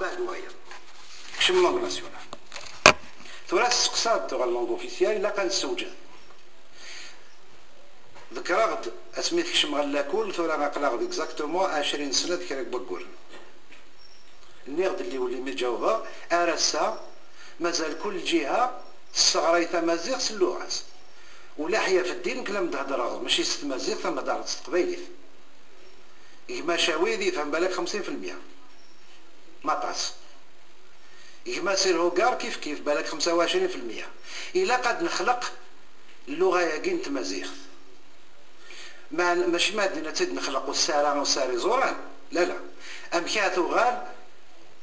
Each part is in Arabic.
بعد وايا كشم لونغ ناسيونال ثورة سقسات تغال لونغ اوفيسيال إلا كان السوجان ذكرى غد اسميت كشم غلاكول ثورة غاقلا غد اكزاكتومون 20 سنة ذكرى بقول النغد اللي ولي متجاوبة أرسا مازال كل جهة الصغرى تمازيغ اللغات ولا حيا في الدين كلام تهضر ماشي ست مازيغ ثم هضر ست قبايلي إجما شاويذي فهم بالك 50% مطاس إجما سير هوكار كيف بالك 25% إلا قد نخلق اللغة ياكين تمازيغ ماشي مادنا تد نخلقوا الساران والساري زوران لا أمكاتو غال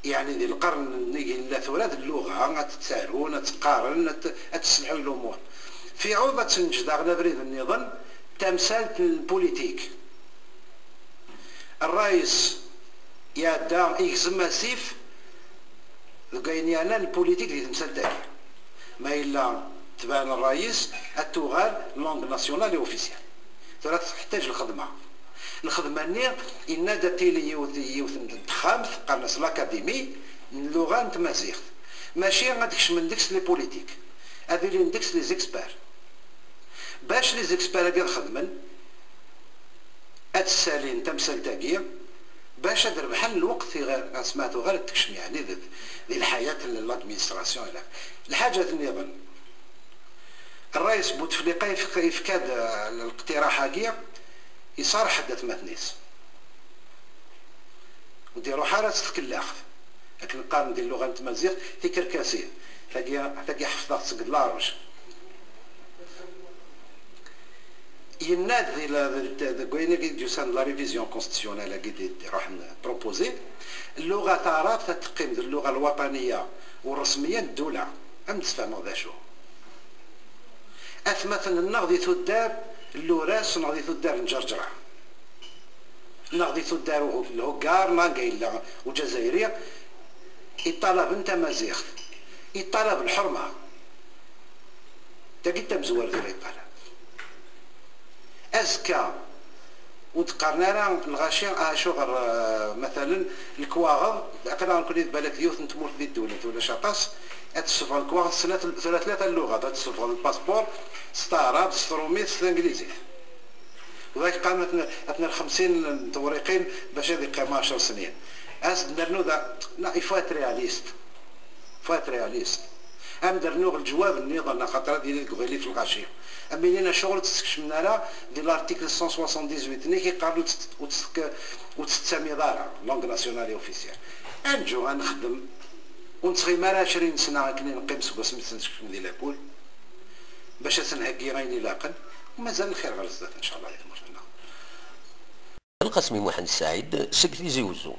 يعني ذي القرن نيجي لا ثورات اللغة تتسارون تقارن تسلحوا الأمور في عوضة تنجد أغلب بريد النظام تمثال البوليتيك الرئيس يادا يهزم ماسيف لقيني أنا البوليتيك اللي تمثال تاعي ما إلا تبان الرئيس التوغال لونغ ناسيونال اوفيسيال ترى تحتاج الخدمة نير إن داتيلي يوث الدخام قرنص الأكاديمي اللغة نتمازيغ ماشي غاديكش من ديكس لي بوليتيك هذي اللي نديكس لي زيكسبير باش لي زيكسبير هادي خدمن السالين تمثال تاكيا باش هاد ربحان الوقت غير سمعتو غير تكشم يعني ذي الحياة لادمينستراسيون إلى الحاجة النظام الرئيس بوتفليقة يفكاد الاقتراح هاكيا يصار حدث مثنيس وديرو حالة تتكلاخ لكن قارن ديال اللغة التمازيغ تيكركاسيه تلاقي حفظات تسقد لارج يناد ذي كويني جوسان لا ريفيزيون كونستيسيونيل كي راح بروبوزي اللغة تعرف تقيم اللغة الوطنية والرسمية الدولة أم تفهموا ذا شو مثلا نغذي تدار اللوراس نغذي تدار الجرجرة نغذي تدار الهوكار ناقيلا وجزائرية يطلب انت مازيغ يطلب الحرمة تاكي تمزور ذي الطلب أزكى وتقارنا الغاشية شغل مثلا الكواغ أقدر نقول بالك ديوث نتمر في الدولة ولا شاطاس أتصفى الكواغ ثلاثة اللغات أتصفى الباسبور ستاراب سترومي ستانجليزي وذاك قامت أثناء 50 توريقين باش هذه قام 10 سنين درنو ذا لا يفوت رياليست أم درنو الجواب النظام خاطر هذه اللي في الغاشية أمينينا شغل تستكشمنا لا ديال لارتيكل 178 نيكي قالوا وتستمي دارا لونغ ناسيونال اوفيسيال انجو غنخدم ونتخي مال 20 سنه كني نقيم سكو سميت نستكشم ديال لابول باش تنهكي غيني لاقن ومازال الخير غير ان شاء الله. القاسمي محمد السعيد سكرتير زيوزو.